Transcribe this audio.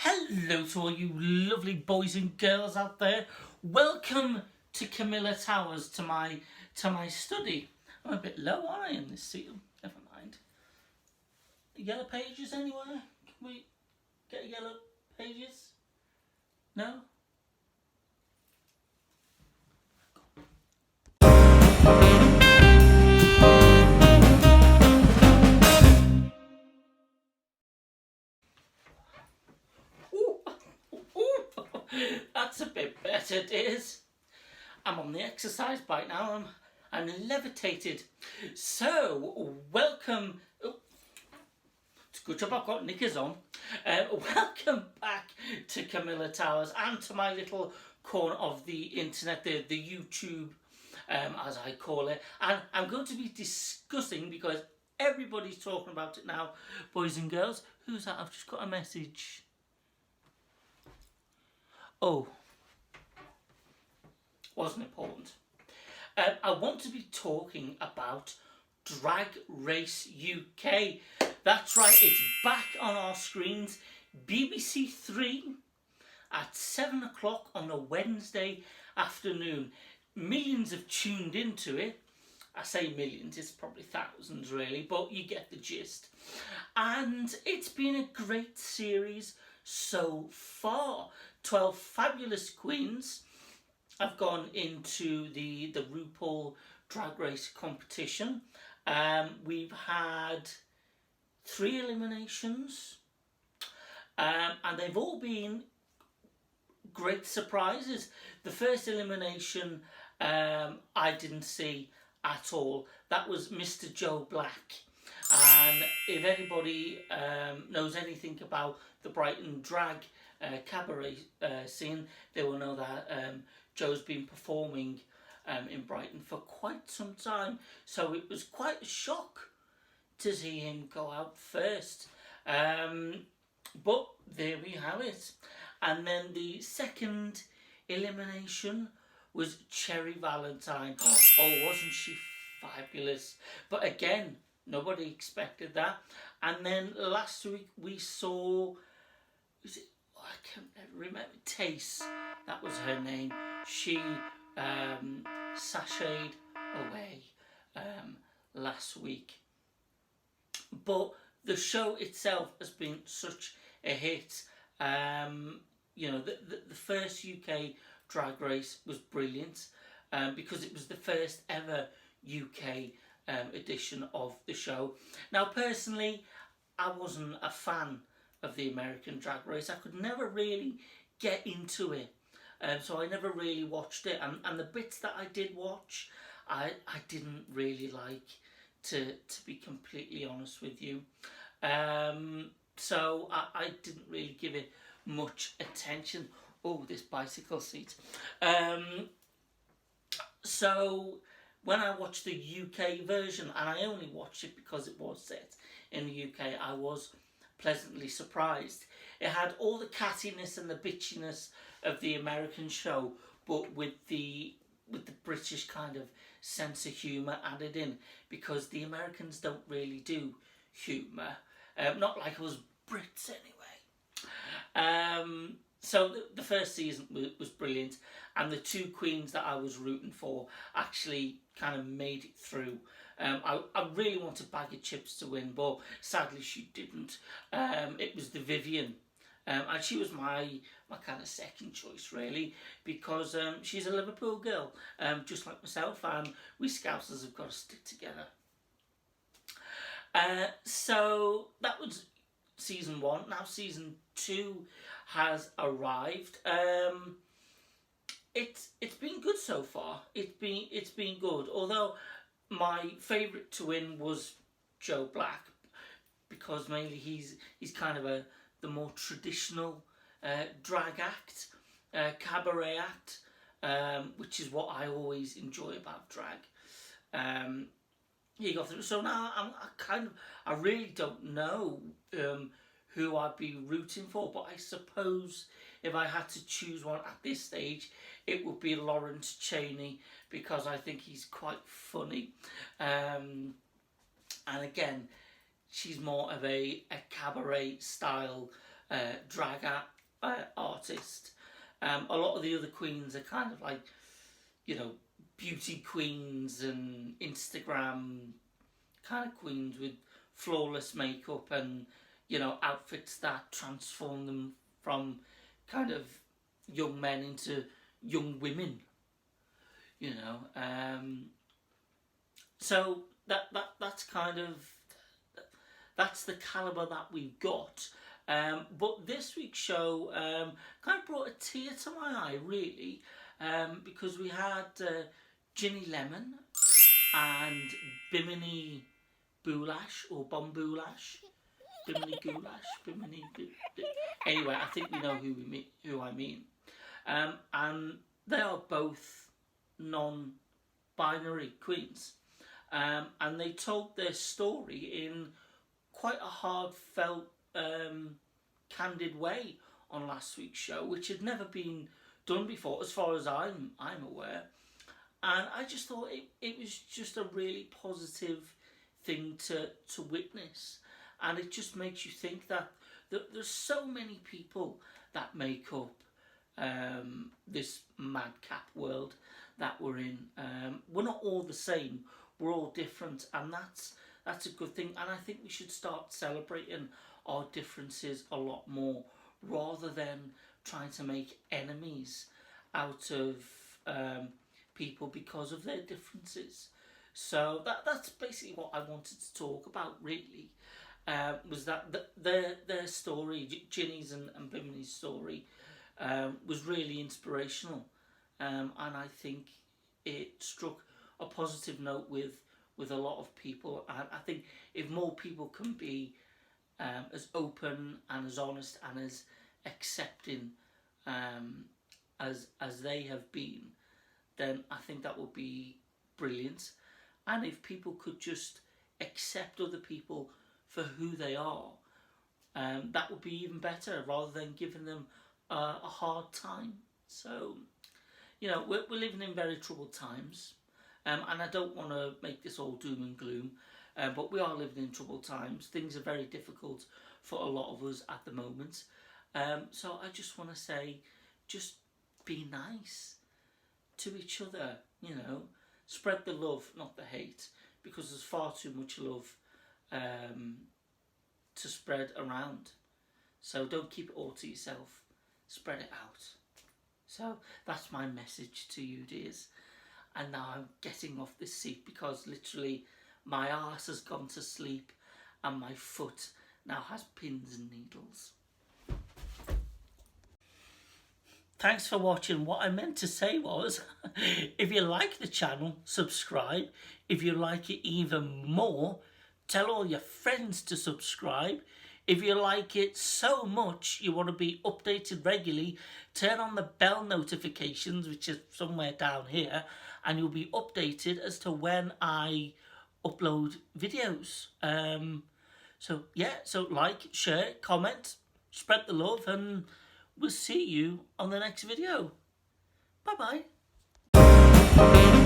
Hello to all you lovely boys and girls out there. Welcome to Camilla Towers, to my study. I'm a bit low, aren't I, in this seat? Never mind. Yellow pages anywhere? Can we get yellow pages? No? That's a bit better, dears. I'm on the exercise bike now. I'm levitated. So, welcome. Oh, it's a good job I've got knickers on. Welcome back to Camilla Towers and to my little corner of the internet, the YouTube, as I call it. And I'm going to be discussing, because everybody's talking about it now, boys and girls. Who's that? I've just got a message. Oh, wasn't important. I want to be talking about Drag Race UK. That's right, it's back on our screens. BBC 3 at 7 o'clock on a Wednesday afternoon. Millions have tuned into it. I say millions, it's probably thousands really, but you get the gist. And it's been a great series so far. 12 fabulous queens have gone into the RuPaul Drag Race competition. We've had 3 eliminations, and they've all been great surprises. The first elimination I didn't see at all. That was Mr. Joe Black. And if anybody knows anything about the Brighton drag cabaret scene, they will know that Joe's been performing in Brighton for quite some time. So it was quite a shock to see him go out first. But there we have it. And then the second elimination was Cherry Valentine. Oh, wasn't she fabulous? But again, nobody expected that. And then last week we saw, I can't remember, Tace, that was her name. She sashayed away last week. But the show itself has been such a hit. You know, the first UK Drag Race was brilliant because it was the first ever UK edition of the show. Now, personally, I wasn't a fan of the American Drag Race. I could never really get into it, so I never really watched it. And the bits that I did watch, I didn't really like, to be completely honest with you. So I didn't really give it much attention. Oh, this bicycle seat. So when I watched the UK version, and I only watched it because it was set in the UK, I was pleasantly surprised. It had all the cattiness and the bitchiness of the American show, but with the British kind of sense of humour added in, because the Americans don't really do humour, not like us Brits anyway. So the first season was brilliant, and the 2 queens that I was rooting for actually kind of made it through. I really wanted Bag of Chips to win, but sadly she didn't. It was the Vivian, and she was my kind of second choice really, because she's a Liverpool girl, just like myself, and we Scousers have got to stick together. So that was season 1. Now season 2 has arrived. It's been good so far. It's been good. Although my favourite to win was Joe Black, because mainly he's kind of the more traditional drag act, cabaret act, which is what I always enjoy about drag. He got through. So now I really don't know who I'd be rooting for, but I suppose if I had to choose one at this stage, it would be Lawrence Chaney, because I think he's quite funny. And again, she's more of a cabaret style drag artist. A lot of the other queens are kind of like, you know, beauty queens and Instagram kind of queens with flawless makeup and, you know, outfits that transform them from kind of young men into young women, you know. So that's kind of, that's the calibre that we've got. But this week's show kind of brought a tear to my eye, really, because we had Ginny Lemon and Bimini Boulash, or Bomboulash, Bimini Goulash, anyway, I think we know who I mean. And they are both non-binary queens. And they told their story in quite a heartfelt, candid way on last week's show, which had never been done before, as far as I'm aware. And I just thought it was just a really positive thing to witness. And it just makes you think that there's so many people that make up this madcap world that we're in. We're not all the same. We're all different, and that's a good thing. And I think we should start celebrating our differences a lot more, rather than trying to make enemies out of people because of their differences. So that's basically what I wanted to talk about, really. Was that their story, Ginny's and Bimini's story, was really inspirational, and I think it struck a positive note with a lot of people. And I think if more people can be as open and as honest and as accepting as they have been, then I think that would be brilliant. And if people could just accept other people for who they are, that would be even better, rather than giving them a hard time. So, you know, we're living in very troubled times, and I don't want to make this all doom and gloom, but we are living in troubled times. Things are very difficult for a lot of us at the moment. So I just want to say, just be nice to each other, you know. Spread the love, not the hate, because there's far too much love to spread around. So don't keep it all to yourself. Spread it out. So that's my message to you, dears. And now I'm getting off this seat because literally my arse has gone to sleep and my foot now has pins and needles. Thanks for watching. What I meant to say was, if you like the channel, subscribe. If you like it even more, tell all your friends to subscribe. If you like it so much you want to be updated regularly, turn on the bell notifications, which is somewhere down here, and you'll be updated as to when I upload videos. So yeah, so like, share, comment, spread the love, and we'll see you on the next video. Bye bye.